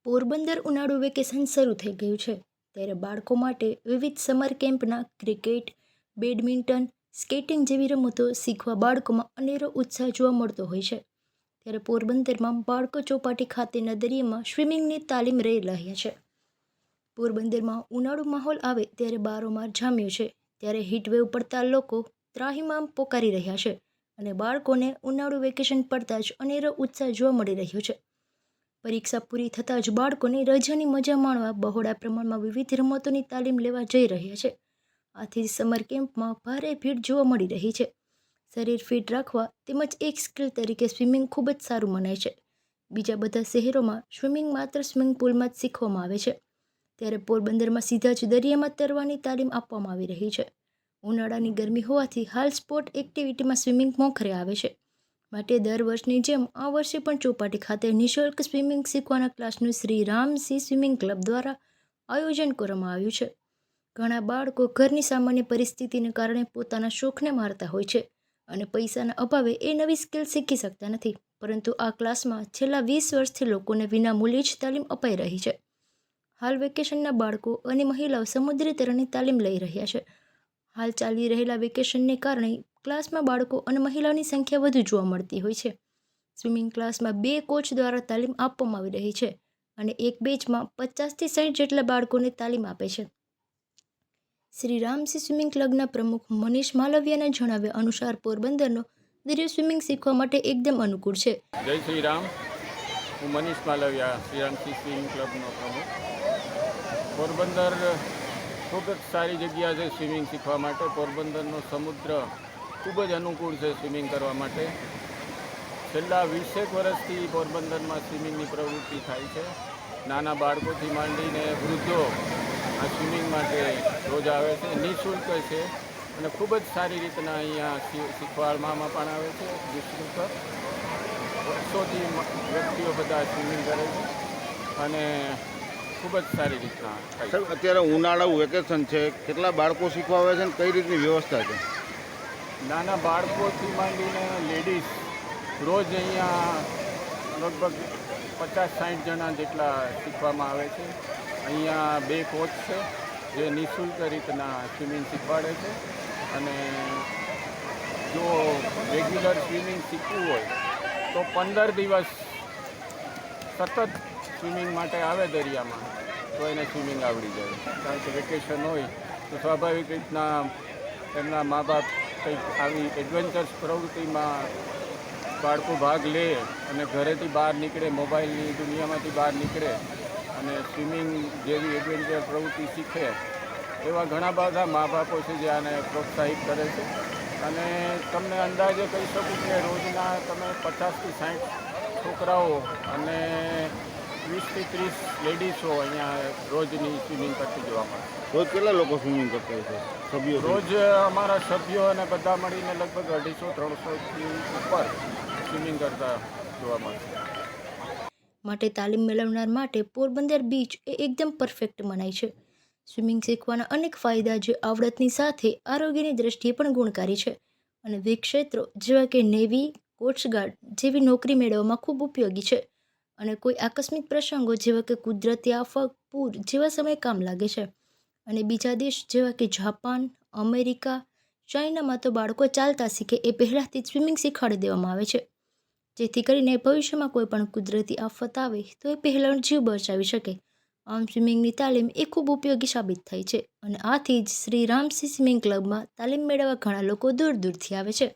પોરબંદર ઉનાળુ વેકેશન શરૂ થઈ ગયું છે ત્યારે બાળકો માટે વિવિધ સમર કેમ્પના ક્રિકેટ, બેડમિન્ટન, સ્કેટિંગ જેવી રમતો શીખવા બાળકોમાં અનેરો ઉત્સાહ જોવા મળતો હોય છે. ત્યારે પોરબંદરમાં બાળકો ચોપાટી ખાતેના દરિયામાં સ્વિમિંગની તાલીમ લઈ રહ્યા છે. પોરબંદરમાં ઉનાળુ માહોલ આવે ત્યારે બારોમાર જામ્યો છે ત્યારે હીટવેવ પડતા લોકો ત્રાહિમામ પોકારી રહ્યા છે અને બાળકોને ઉનાળુ વેકેશન પડતા જ અનેરો ઉત્સાહ જોવા મળી રહ્યો છે. પરીક્ષા પૂરી થતાં જ બાળકોને રજાની મજા માણવા બહોળા પ્રમાણમાં વિવિધ રમતોની તાલીમ લેવા જઈ રહ્યા છે. આથી સમર કેમ્પમાં ભારે ભીડ જોવા મળી રહી છે. શરીર ફિટ રાખવા તેમજ એક સ્કિલ તરીકે સ્વિમિંગ ખૂબ જ સારું મનાય છે. બીજા બધા શહેરોમાં સ્વિમિંગ માત્ર સ્વિમિંગ પુલમાં જ શીખવામાં આવે છે ત્યારે પોરબંદરમાં સીધા જ દરિયામાં તરવાની તાલીમ આપવામાં આવી રહી છે. ઉનાળાની ગરમી હોવાથી હાલ સ્પોર્ટ એક્ટિવિટીમાં સ્વિમિંગ મોખરે આવે છે. માટે દર વર્ષની જેમ આ વર્ષે પણ ચોપાટી ખાતે નિઃશુલ્ક સ્વિમિંગ શીખવાના ક્લાસનું શ્રી રામસિંહ સ્વિમિંગ ક્લબ દ્વારા આયોજન કરવામાં આવ્યું છે. ઘણા બાળકો ઘરની સામાન્ય પરિસ્થિતિને કારણે પોતાના શોખને મારતા હોય છે અને પૈસાના અભાવે એ નવી સ્કિલ શીખી શકતા નથી, પરંતુ આ ક્લાસમાં છેલ્લા 20 વર્ષથી લોકોને વિનામૂલ્યે જ તાલીમ અપાઈ રહી છે. હાલ વેકેશનના બાળકો અને મહિલાઓ સમુદ્રી તરણની તાલીમ લઈ રહ્યા છે. હાલ ચાલી રહેલા વેકેશનને કારણે ક્લાસમાં બાળકો અને મહિલાઓની સંખ્યા વધુ જોવા મળતી હોય છે. સ્વિમિંગ ક્લાસમાં 2 કોચ દ્વારા તાલીમ આપવામાં આવી રહી છે અને એક બેચમાં 50 થી 60 જેટલા બાળકોને તાલીમ આપે છે. શ્રી રામસિંહ સ્વિમિંગ ક્લબના પ્રમુખ મનીષ માલવિયાના જણાવ્યા અનુસાર પોરબંદરનો દરિયો સ્વિમિંગ શીખવા માટે એકદમ અનુકૂળ છે. જય શ્રી રામ. હું મનીષ માલવિયા, શ્રી રામસિંહ સ્વિમિંગ ક્લબનો પ્રમુખ. પોરબંદર ખૂબ જ સારી જગ્યા છે સ્વિમિંગ શીખવા માટે. પોરબંદરનો સમુદ્ર ખૂબ જ અનુકૂળ છે સ્વિમિંગ કરવા માટે. છેલ્લા 20 વર્ષથી પોરબંદરમાં સ્વિમિંગની પ્રવૃત્તિ થાય છે. નાના બાળકોથી માંડીને વૃદ્ધો આ સ્વિમિંગ માટે રોજ આવે છે. નિઃશુલ્ક છે અને ખૂબ જ સારી રીતના અહીંયા શીખવાડવામાં પણ આવે છે. નિઃશુલ્ક વર્ષોથી વ્યક્તિઓ બધા સ્વિમિંગ કરે છે અને ખૂબ જ સારી રીતના થાય છે. અત્યારે ઉનાળુ વેકેશન છે, કેટલા બાળકો શીખવા આવે છે અને કઈ રીતની વ્યવસ્થા છે? નાના બાળકોથી માંડીને લેડીઝ રોજ અહીંયા લગભગ 50-60 જણા જેટલા શીખવામાં આવે છે. અહીંયા 2 કોચ છે જે નિઃશુલ્ક રીતના સ્વિમિંગ શીખવાડે છે અને જો રેગ્યુલર સ્વિમિંગ શીખવું હોય તો 15 દિવસ સતત સ્વિમિંગ માટે આવે દરિયામાં તો એને સ્વિમિંગ આવડી જાય. કારણ કે વેકેશન હોય તો સ્વાભાવિક રીતના એમના મા બાપ કંઈક આવી એડવેન્ચર્સ પ્રવૃત્તિમાં બાળકો ભાગ લે અને ઘરેથી બહાર નીકળે, મોબાઈલની દુનિયામાંથી બહાર નીકળે અને સ્વિમિંગ જેવી એડવેન્ચર પ્રવૃત્તિ શીખે એવા ઘણા બધા મા બાપો છે જે આને પ્રોત્સાહિત કરે છે. અને તમને અંદાજે કહી શકું કે રોજના તમે 50 થી 60 છોકરાઓ અને 20 થી 30 લેડીઝો અહીંયા રોજની સ્વિમિંગ કરતી જોવા મળે. રોજ કેટલા લોકો સ્વિમિંગ કરતા હોય છે સભ્યો? રોજ અમારા સભ્યો અને બધા મળીને લગભગ 250-300થી ઉપર સ્વિમિંગ કરતા જોવા મળશે. માટે તાલીમ મેળવનાર માટે પોરબંદર બીચ એ એકદમ પરફેક્ટ મનાય છે. સ્વિમિંગ શીખવાના અનેક ફાયદા જે આવડતની સાથે આરોગ્યની દ્રષ્ટિએ પણ ગુણકારી છે અને વિવિધ ક્ષેત્રો જેવા કે નેવી, કોસ્ટગાર્ડ જેવી નોકરી મેળવવામાં ખૂબ ઉપયોગી છે અને કોઈ આકસ્મિક પ્રસંગો જેવા કે કુદરતી આફત, પૂર જેવા સમયે કામ લાગે છે. અને બીજા દેશ જેવા કે જાપાન, અમેરિકા, ચાઇનામાં તો બાળકો ચાલતા શીખે એ પહેલાંથી જ સ્વિમિંગ શીખવાડી દેવામાં આવે છે, જેથી કરીને ભવિષ્યમાં કોઈ પણ કુદરતી આફત આવે તો એ પહેલાંનો જીવ બચાવી શકે. આમ સ્વિમિંગની તાલીમ એ ખૂબ ઉપયોગી સાબિત થાય છે અને આથી જ શ્રી રામસિંહ સ્વિમિંગ ક્લબમાં તાલીમ મેળવવા ઘણા લોકો દૂર દૂરથી આવે છે.